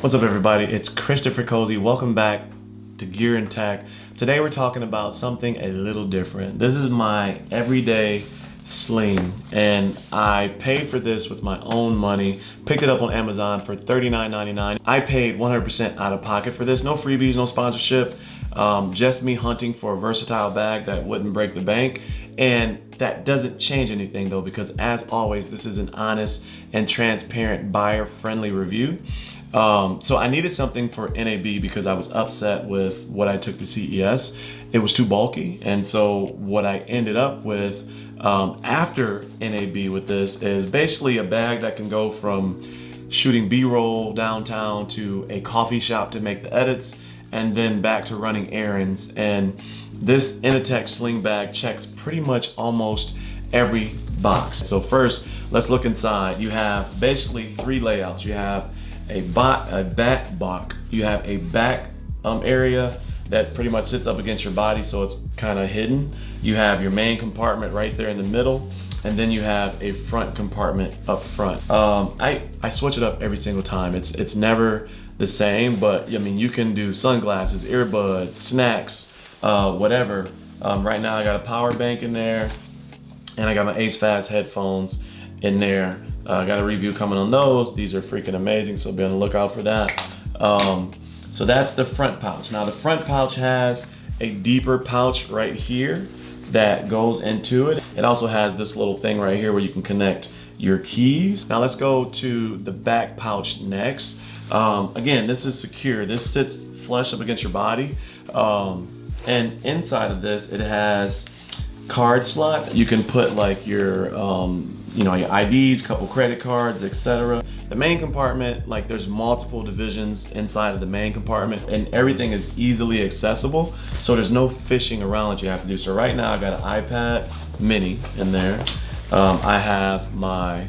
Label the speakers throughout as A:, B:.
A: What's up, everybody? It's Christopher Cozy. Welcome back to Gear and Tech. Today we're talking about something a little different. This is my everyday sling, and I paid for this with my own money. Picked it up on Amazon for $39.99. I paid 100% out of pocket for this. No freebies, no sponsorship. Just me hunting for a versatile bag that wouldn't break the bank. And that doesn't change anything though, because as always, this is an honest and transparent buyer-friendly review. So I needed something for NAB because I was upset with what I took to CES. It was too bulky. And so what I ended up with after NAB with this is basically a bag that can go from shooting B-roll downtown to a coffee shop to make the edits, and then back to running errands. And this Inateck sling bag checks pretty much almost every box. So first, let's look inside. You have basically three layouts. You have a back box. You have a back area that pretty much sits up against your body, so it's kind of hidden. You have your main compartment right there in the middle, and then you have a front compartment up front. I switch it up every single time. It's never the same, but I mean, you can do sunglasses, earbuds, snacks, whatever. Right now I got a power bank in there, and I got my Ace Fast headphones in there. I got a review coming on those. These are freaking amazing, so be on the lookout for that. So that's the front pouch. Now the front pouch has a deeper pouch right here that goes into it. It also has this little thing right here where you can connect your keys. Now let's go to the back pouch next. Again, this is secure. This sits flush up against your body. And inside of this, it has card slots. You can put like your, your IDs, couple credit cards, etc. The main compartment, like there's multiple divisions inside of the main compartment, and everything is easily accessible. So there's no fishing around that you have to do. So right now I got an iPad mini in there. I have my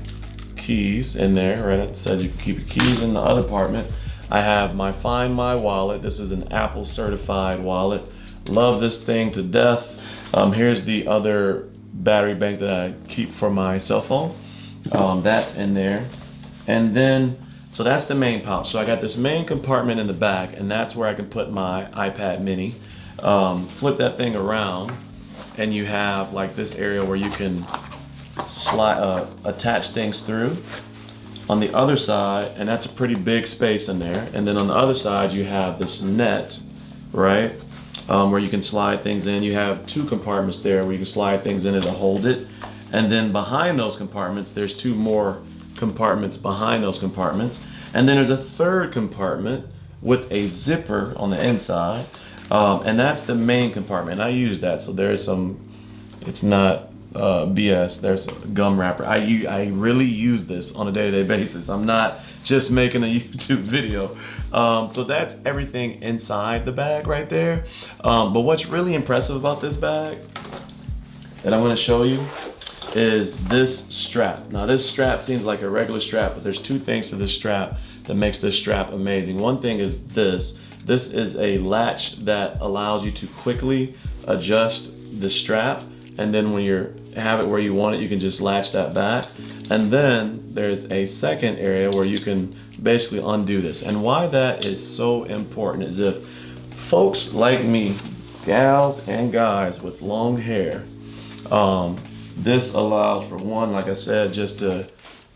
A: keys in there, right? It says you can keep your keys in the other compartment. I have my Find My wallet. This is an Apple certified wallet. Love this thing to death. Here's the other battery bank that I keep for my cell phone. That's in there. And then, so that's the main pouch. So I got this main compartment in the back, and that's where I can put my iPad mini. Flip that thing around, and you have like this area where you can slide, attach things through. On the other side, and that's a pretty big space in there. And then on the other side, you have this net, right? Where you can slide things in. You have two compartments there where you can slide things in to hold it. And then behind those compartments, there's two more compartments behind those compartments. And then there's a third compartment with a zipper on the inside. And that's the main compartment. I use that, so there's some, it's not BS, there's a gum wrapper. I really use this on a day-to-day basis. I'm not just making a YouTube video. So that's everything inside the bag right there. But what's really impressive about this bag that I'm gonna show you is this strap. Now this strap seems like a regular strap, but there's two things to this strap that makes this strap amazing. One thing is this. This is a latch that allows you to quickly adjust the strap, and then when you have it where you want it, you can just latch that back. And then there's a second area where you can basically undo this. And why that is so important is if folks like me, gals and guys with long hair, this allows for one, like I said, just to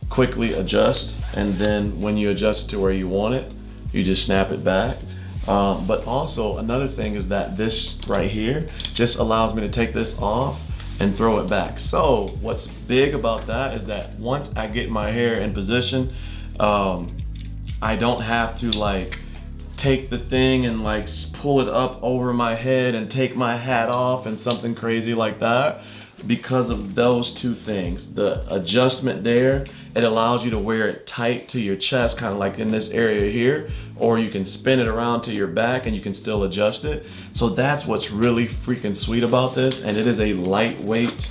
A: quickly adjust. And then when you adjust it to where you want it, you just snap it back. But also another thing is that this right here just allows me to take this off and throw it back. So what's big about that is that once I get my hair in position, I don't have to like take the thing and like pull it up over my head and take my hat off and something crazy like that. Because of those two things, the adjustment there, it allows you to wear it tight to your chest, kind of like in this area here, or you can spin it around to your back and you can still adjust it. So that's what's really freaking sweet about this. And it is a lightweight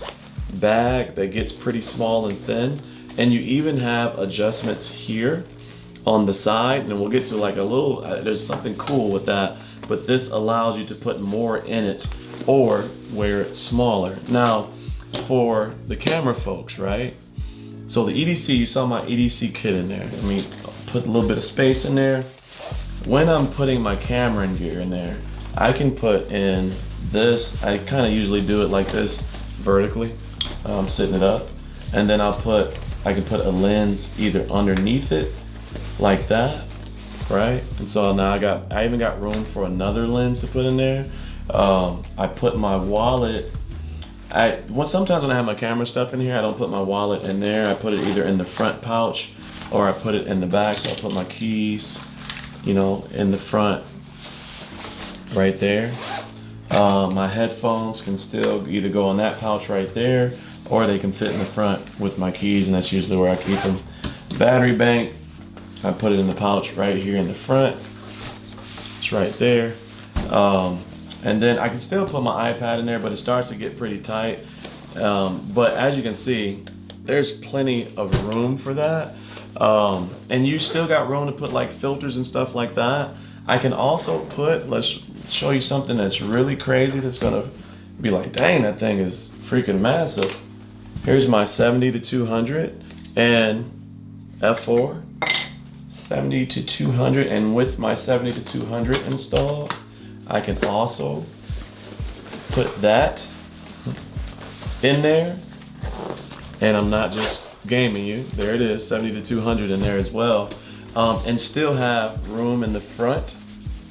A: bag that gets pretty small and thin. And you even have adjustments here on the side, and we'll get to like a little, there's something cool with that, but this allows you to put more in it or wear it smaller. Now, for the camera folks, right? So the EDC, you saw my EDC kit in there. I mean, put a little bit of space in there. When I'm putting my camera and gear in there, I can put in this. I kind of usually do it like this vertically. I'm sitting it up, and then I can put a lens either underneath it like that, right? And so now I even got room for another lens to put in there. I put my wallet. Sometimes when I have my camera stuff in here, I don't put my wallet in there. I put it either in the front pouch or I put it in the back. So I put my keys, you know, in the front right there. My headphones can still either go in that pouch right there, or they can fit in the front with my keys, and that's usually where I keep them. Battery bank, I put it in the pouch right here in the front. It's right there. And then I can still put my iPad in there, but it starts to get pretty tight. But as you can see, there's plenty of room for that. And you still got room to put like filters and stuff like that. I can also put, let's show you something that's really crazy that's gonna be like, dang, that thing is freaking massive. Here's my 70-200 and f4, 70-200, and with my 70-200 installed, I can also put that in there, and I'm not just gaming you. There it is, 70-200 in there as well, and still have room in the front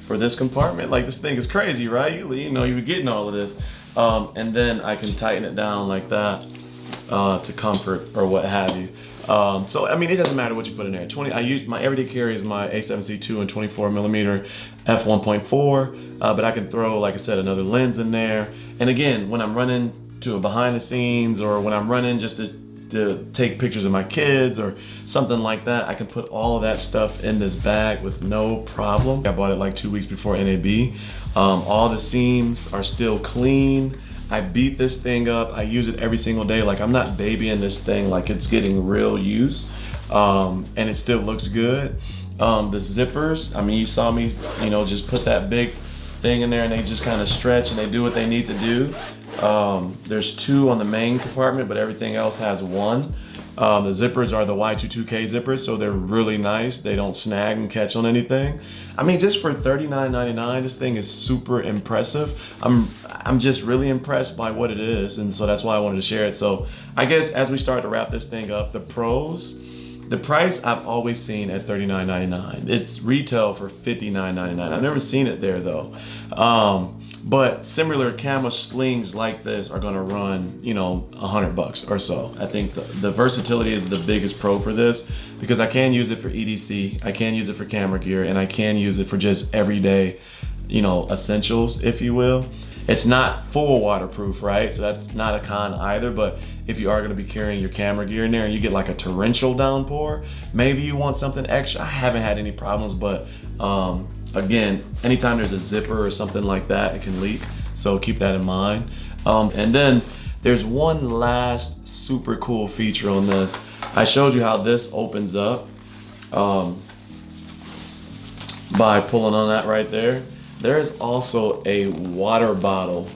A: for this compartment. Like, this thing is crazy, right? You know, you were getting all of this, and then I can tighten it down like that to comfort or what have you. So I mean, it doesn't matter what you put in there. I use my everyday carry is my A7C2 and 24mm f1.4, but I can throw, like I said, another lens in there. And again, when I'm running to a behind the scenes, or when I'm running just to take pictures of my kids or something like that, I can put all of that stuff in this bag with no problem. I bought it like 2 weeks before NAB. All the seams are still clean. I beat this thing up. I use it every single day. Like, I'm not babying this thing, like it's getting real use. And it still looks good. The zippers, I mean, you saw me, you know, just put that big thing in there and they just kind of stretch and they do what they need to do. There's 2 on the main compartment, but everything else has 1. The zippers are the Y22K zippers, so they're really nice. They don't snag and catch on anything. I mean, just for $39.99, this thing is super impressive. I'm just really impressed by what it is, and so that's why I wanted to share it. So I guess as we start to wrap this thing up, the pros, the price I've always seen at $39.99. It's retail for $59.99. I've never seen it there though. But similar camera slings like this are gonna run, you know, $100 or so. I think the versatility is the biggest pro for this, because I can use it for EDC, I can use it for camera gear, and I can use it for just everyday, you know, essentials, if you will. It's not full waterproof, right? So that's not a con either, but if you are gonna be carrying your camera gear in there and you get like a torrential downpour, maybe you want something extra. I haven't had any problems, but again, anytime there's a zipper or something like that, it can leak. So keep that in mind. And then there's one last super cool feature on this. I showed you how this opens up by pulling on that right there. There is also a water bottle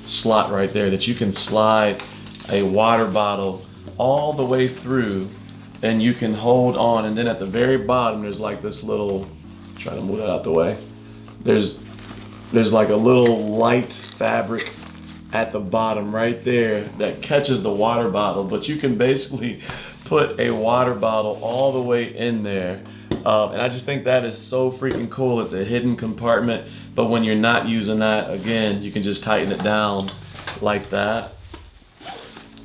A: slot right there that you can slide a water bottle all the way through, and you can hold on, and then at the very bottom there's like this little, try to move that out the way. There's like a little light fabric at the bottom right there that catches the water bottle, but you can basically put a water bottle all the way in there. And I just think that is so freaking cool. It's a hidden compartment, but when you're not using that, again, you can just tighten it down like that.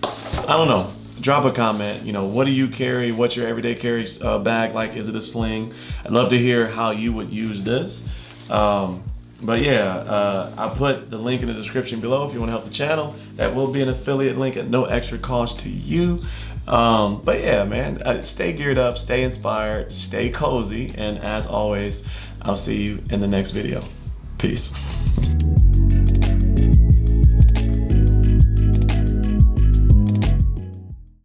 A: I don't know. Drop a comment, you know, what do you carry? What's your everyday carry bag like? Is it a sling? I'd love to hear how you would use this. But yeah, I'll put the link in the description below if you want to help the channel. That will be an affiliate link at no extra cost to you. But yeah, man, stay geared up, stay inspired, stay cozy, and as always, I'll see you in the next video. Peace.